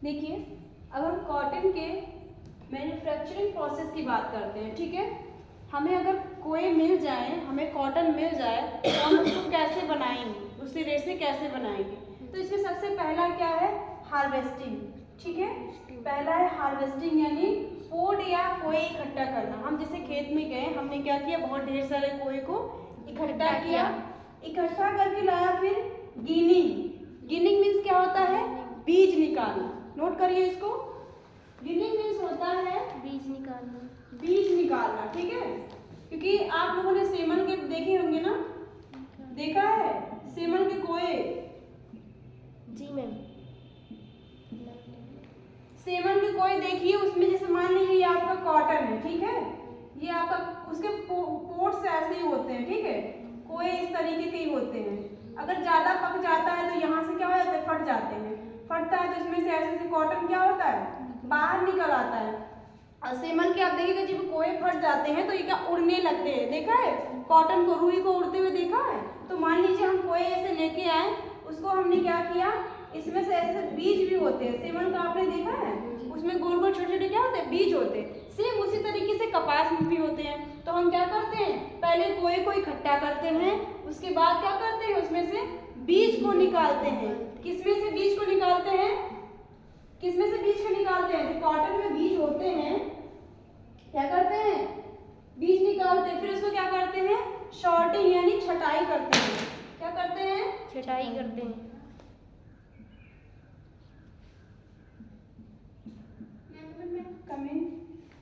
देखिए, अब हम कॉटन के मैन्युफैक्चरिंग प्रोसेस की बात करते हैं, ठीक है। हमें अगर कोई मिल जाए, हमें कॉटन मिल जाए तो हम उसको कैसे बनाएंगे, उससे रेशे कैसे बनाएंगे। तो इसमें सबसे पहला क्या है, हार्वेस्टिंग, ठीक है। पहला है हार्वेस्टिंग, यानी पोड या कोई इकट्ठा करना। हम जैसे खेत में गए, हमने क्या किया, बहुत ढेर सारे कोई को इकट्ठा किया, इकट्ठा करके लाया। फिर गिनिंग, गिनिंग मीन्स क्या होता है, बीज निकालना। नोट करिए इसको, गिनिंग मीन्स होता है बीज निकालना, बीज निकालना, ठीक है। क्योंकि आप लोगों ने सेमन के देखे होंगे ना, देखा है सेमन के कोए। जी मैम। सेमन के कोए देखिए, उसमें जैसे मान लीजिए ये आपका कॉटन है, ठीक है, ये आपका, उसके पोर्ट्स ऐसे ही होते हैं, ठीक है, कोए इस तरीके के ही होते हैं। अगर ज्यादा पक जाता है तो यहाँ से क्या हो जाता है, फट जाते हैं, फटता है तो इसमें से ऐसे से कॉटन क्या होता है, बाहर निकल आता है। और सेमल के आप देखिएगा, जब कोए फट जाते हैं तो ये क्या उड़ने लगते हैं, देखा है कॉटन को, रुई को उड़ते हुए देखा है। तो मान लीजिए हम कोए ऐसे लेके आए, उसको हमने क्या किया, इसमें से ऐसे बीज भी होते हैं, सेमल का आपने देखा है, उसमें गोल गोल छोटे छोटे क्या होते हैं, बीज होते हैं। सेम उसी तरीके से कपास में भी होते हैं। तो हम क्या करते हैं, पहले कोए को इकट्ठा करते हैं, उसके बाद क्या करते हैं, उसमें से बीज को निकालते हैं। किसमें से बीज को निकालते हैं, किसमें से बीज को निकालते हैं, जो कॉटन में बीज होते हैं, क्या करते हैं, बीज निकालते हैं। फिर उसको क्या करते हैं, शॉर्टिंग यानी छटाई करते हैं। क्या करते हैं, छटाई करते हैं।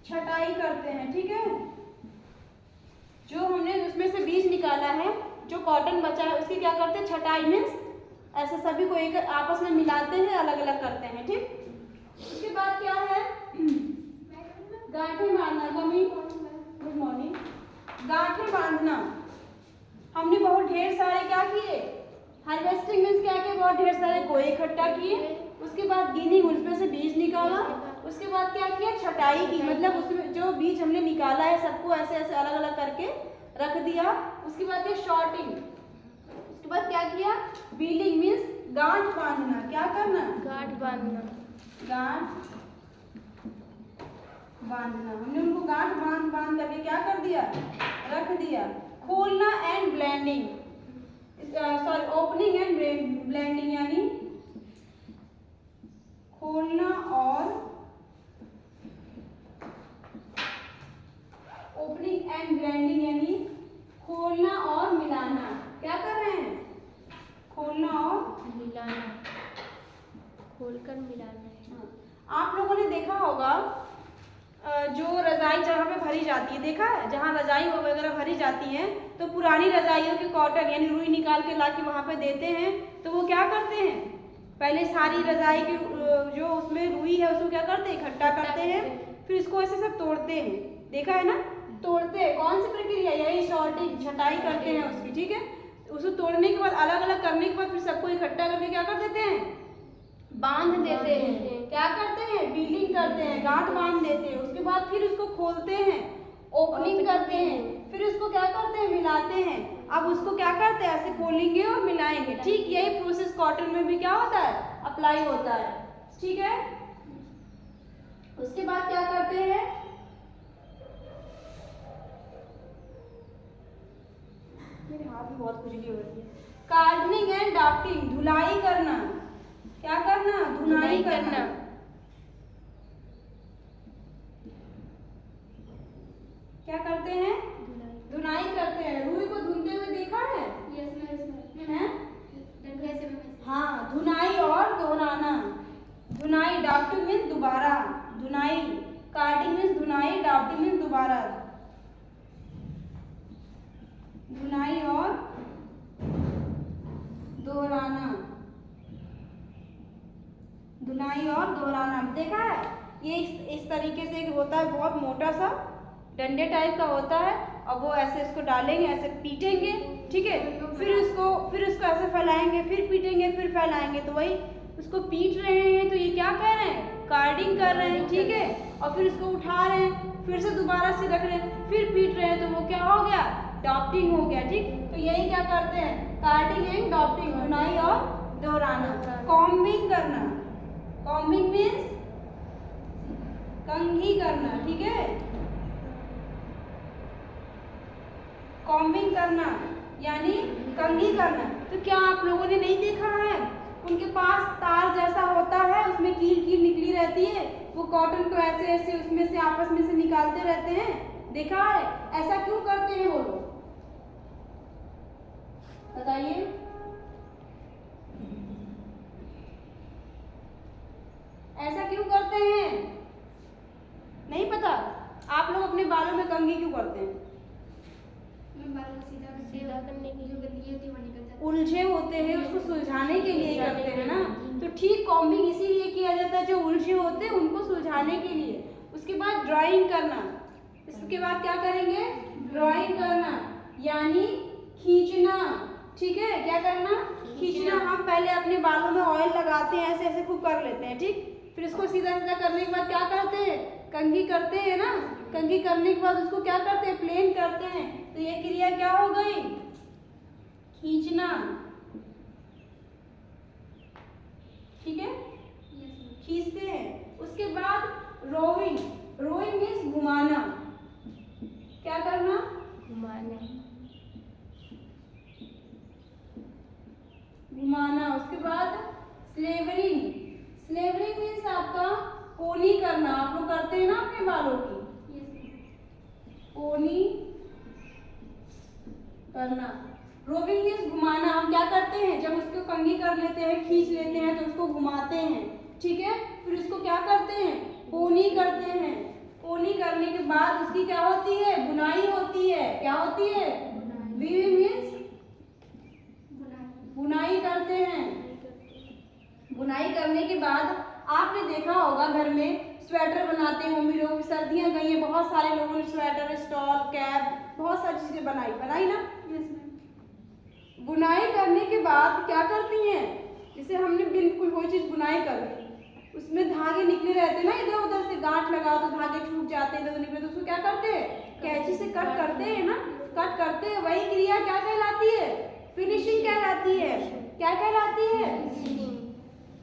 छटाई करते हैं, ठीक है। जो हमने उसमें से बीज निकाला है, जो कॉटन बचा है, उसकी क्या करते हैं, छटाई मीन्स ऐसे सभी को एक आपस में मिलाते हैं, अलग अलग करते हैं, ठीक। उसके बाद क्या है, गांठें बांधना। Mummy good morning. गांठें बांधना, हमने बहुत ढेर सारे क्या किए, हार्वेस्टिंग मीन्स क्या किया, बहुत ढेर सारे कोए इकट्ठा किए। उसके बाद गिनी, उसमें से बीज निकाला। उसके बाद क्या किया, छटाई की, मतलब उसमें जो बीज हमने निकाला है सबको ऐसे ऐसे अलग अलग करके रख दिया। उसके बाद क्या, शॉर्टिंग। उसके बाद क्या किया, बीलिंग मीन्स गांठ बांधना। क्या करना, गांठ बांधना, गांठ बांधना। हमने उनको गांठ बांध बांध करके क्या कर दिया, रख दिया। खोलना and blending, sorry opening and blending, यानी खोलना और ओपनिंग एंड ब्लेंडिंग, यानी खोलना और मिलाना। क्या कर रहे हैं, खोलना और मिलाना, खोलकर मिलाना। आप लोगों ने देखा होगा, जो रजाई जहाँ पे भरी जाती है, देखा है, जहाँ रजाई वगैरह भरी जाती है, तो पुरानी रजाइयों की कॉटन यानी रुई निकाल के ला के वहाँ पे देते हैं। तो वो क्या करते हैं, पहले सारी रजाई की जो उसमें रुई है उसको क्या करते हैं, इकट्ठा करते हैं, फिर इसको ऐसे सब तोड़ते हैं, देखा है ना, तोड़ते हैं। कौन सी प्रक्रिया, यही शॉर्टिंग, छटाई करते हैं उसकी, ठीक है। उसको तोड़ने के बाद, अलग अलग करने के बाद, फिर सबको इकट्ठा करके क्या कर देते हैं, बांध देते हैं। क्या करते हैं, बीलिंग करते हैं, गांठ बांध देते हैं। उसके बाद फिर उसको खोलते हैं, ओपनिंग करते हैं, फिर उसको क्या करते हैं, मिलाते हैं। अब उसको क्या करते हैं, ऐसे खोलेंगे और मिलाएंगे, ठीक। यही प्रोसेस कॉटन में भी क्या होता है, अप्लाई होता है, ठीक है। उसके बाद क्या करते हैं, मेरे हाथ में बहुत खुजली हो रही है, कार्डनिंग एंड ड्राफ्टिंग, धुलाई करना। क्या करना, धुलाई करना। क्या करते हैं, धुनाई करते हैं। रुई को धुनते हुए देखा है, हैं? हाँ, धुनाई और दोहराना। धुनाई, ड्राफ्टिंग मीन्स दोबारा, धुनाई, कार्डिंग मीन्स धुनाई, ड्राफ्टिंग मीन्स दोबारा, धुनाई और दोहराना, धुनाई और दोहराना। देखा है, ये इस तरीके से होता है, बहुत मोटा सा डंडे टाइप का होता है, और वो ऐसे इसको डालेंगे, ऐसे पीटेंगे, ठीक है। फिर उसको ऐसे फैलाएंगे, फिर पीटेंगे, फिर फैलाएंगे। तो वही उसको पीट रहे हैं, तो ये क्या कह रहे हैं, कार्डिंग कर रहे हैं, ठीक है। और फिर उसको उठा रहे हैं, फिर से दोबारा से रख रहे हैं, फिर पीट रहे हैं, तो वो क्या हो गया, ड्राफ्टिंग हो गया, ठीक। तो यही क्या करते हैं, कार्डिंग एंड ड्राफ्टिंग, धुनाई और दोहराना। कॉम्बिंग करना, कॉम्बिंग मीन्स कंघी करना, ठीक है। कॉम्बिंग करना यानी कंघी करना। तो क्या आप लोगों ने नहीं देखा है, उनके पास तार जैसा होता है, उसमें कील कील निकली रहती है, वो कॉटन को ऐसे ऐसे उसमें से आपस में से निकालते रहते हैं, देखा है? ऐसा क्यों करते हैं वो लोग, बताइए? ऐसा क्यों करते हैं? नहीं पता? आप लोग अपने बालों में कंघी क्यों करते हैं? सीधा करने की उलझे होते हैं उसको सुलझाने के लिए करते हैं ना। तो ठीक कॉम्बिंग इसीलिए किया जाता है, जो उलझे होते हैं उनको सुलझाने के लिए। उसके बाद ड्राइंग करना, इसके बाद क्या करेंगे? ड्राइंग करना यानी खींचना, ठीक है। क्या करना? खींचना। हम पहले अपने बालों में ऑयल लगाते हैं, ऐसे ऐसे खूब कर लेते हैं, ठीक। फिर इसको सीधा सीधा करने के बाद क्या करते हैं? कंघी करते हैं ना। कंघी करने के बाद उसको क्या करते हैं? प्लेन करते हैं। तो ये क्रिया क्या हो गई? खींचना, ठीक है, खींचते हैं। उसके बाद रोइंग, रोइंग मीन्स घुमाना। क्या करना? घुमाना। घुमाना। उसके बाद स्लेवरिंग, स्लेवरिंग मीन्स आपका पोनी करना। आप लोग करते हैं ना अपने बालों की, पोनी करना। रोविंग मीन्स घुमाना। हम क्या करते हैं? जब उसको कंघी कर लेते हैं, खींच लेते हैं, तो उसको घुमाते हैं, ठीक है। फिर उसको क्या करते हैं? पोनी करते हैं। पोनी करने के बाद उसकी क्या होती है? बुनाई होती है। क्या होती है? वीविंग मीन्स बुनाई करते हैं। बुनाई करने के बाद आपने देखा होगा घर में स्वेटर बनाते हैं मम्मी लोग। सर्दियां गई हैं, बहुत सारे लोगों ने स्वेटर, स्टॉल, कैप, बहुत सारी चीजें बनाई ना। बुनाई करने के बाद क्या करती हैं? जैसे हमने बिल्कुल कोई चीज बुनाई कर ली, उसमें धागे निकले रहते हैं ना, इधर उधर से गांठ लगाओ तो धागे छूट जाते हैं, इधर निकले तो उसको क्या करते हैं? कैंची से कट करते हैं ना, कट करते हैं। वही क्रिया क्या कहलाती है? फिनिशिंग कहलाती है। क्या कहलाती है?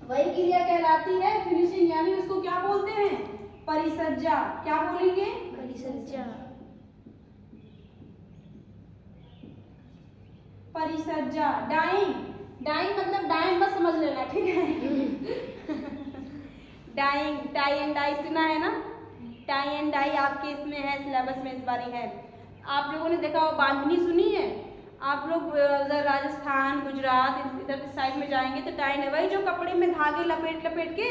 वही क्रिया कहलाती है फिनिशिंग। यानी उसको क्या बोलते हैं? परिसज्जा। क्या बोलेंगे? परिसज्जा। परिसज्जा। डाइंग, डाइंग मतलब डाइंग बस समझ लेना, ठीक है। डाइंग, टाई एंड डाई सुना है ना? टाई एंड डाई आपके इसमें है, सिलेबस में इस बारी है। आप लोगों ने देखा हो बांधनी सुनी है? आप लोग उधर राजस्थान, गुजरात इधर के साइड में जाएंगे तो टाई है, वही जो कपड़े में धागे लपेट लपेट के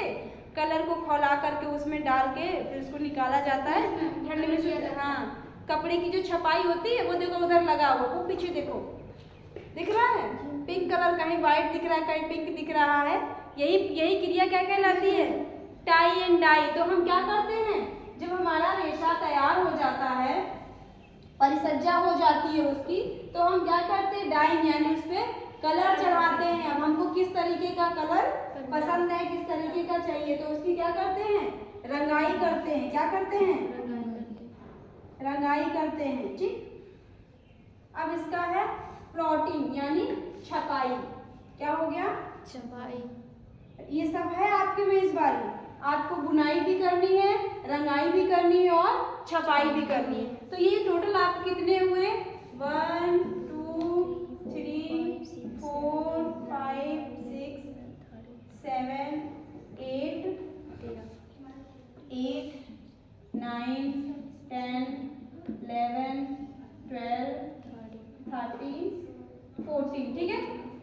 कलर को खौला करके उसमें डाल के फिर उसको निकाला जाता है ठंड में। हाँ, कपड़े की जो छपाई होती है वो देखो उधर लगा हुआ, वो पीछे देखो, दिख रहा है? पिंक कलर, कहीं व्हाइट दिख रहा है, कहीं पिंक दिख रहा है। यही क्रिया क्या कहलाती है? Tie and dye. तो हम क्या करते हैं? जब हमारा रेशा तैयार हो जाता है, परिसज्जा हो जाती है उसकी, तो हम क्या करते हैं? डाइंग यानी उस पे कलर चढ़ाते हैं। अब हमको किस तरीके का कलर पसंद है, किस तरीके का चाहिए, तो उसकी क्या करते हैं? रंगाई करते हैं। क्या करते हैं? रंगाई करते हैं, ठीक। अब इसका है प्लॉटिंग यानी छपाई। क्या हो गया? छपाई। ये सब है आपके में इस बारी। आपको बुनाई भी करनी है, रंगाई भी करनी है और छपाई भी करनी है। तो ये टोटल आप कितने हुए? 1 2 3 4 5 6 7 8 8 9 10 11 12 13 14, ठीक है।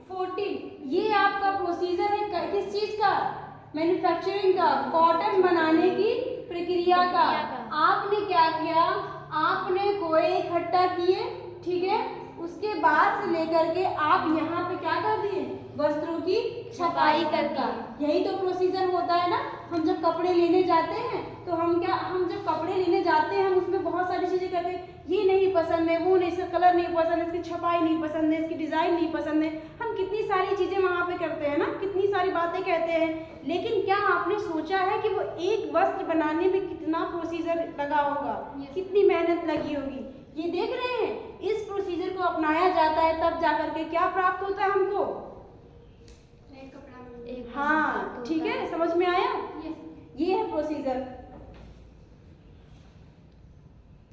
14 ये आपका प्रोसीजर है किस चीज का? मैन्युफैक्चरिंग का, कॉटन बनाने की प्रक्रिया का। आपने क्या किया? आपने कोए इकट्ठा किए, ठीक है। उसके बाद से लेकर के आप यहाँ पे क्या कर दिए? वस्त्रों की छपाई करके। यही तो प्रोसीजर होता है ना। हम जब कपड़े लेने जाते हैं तो हम जब कपड़े लेने जाते हैं हम उसमें बहुत सारी चीजें करते हैं। ये नहीं पसंद है, वो नहीं, इसका कलर नहीं पसंद है, इसकी छपाई नहीं पसंद है, इसकी डिजाइन नहीं पसंद है। हम कितनी सारी चीजें वहां पे करते हैं ना, कितनी सारी बातें कहते हैं। लेकिन क्या आपने सोचा है कि वो एक वस्त्र बनाने में कितना प्रोसीजर लगा होगा, कितनी मेहनत लगी होगी? ये देख रहे हैं? इस प्रोसीजर को अपनाया जाता है तब जाकर के क्या प्राप्त होता है हमको? एक हाँ ठीक है, समझ में आया? ये है प्रोसीजर।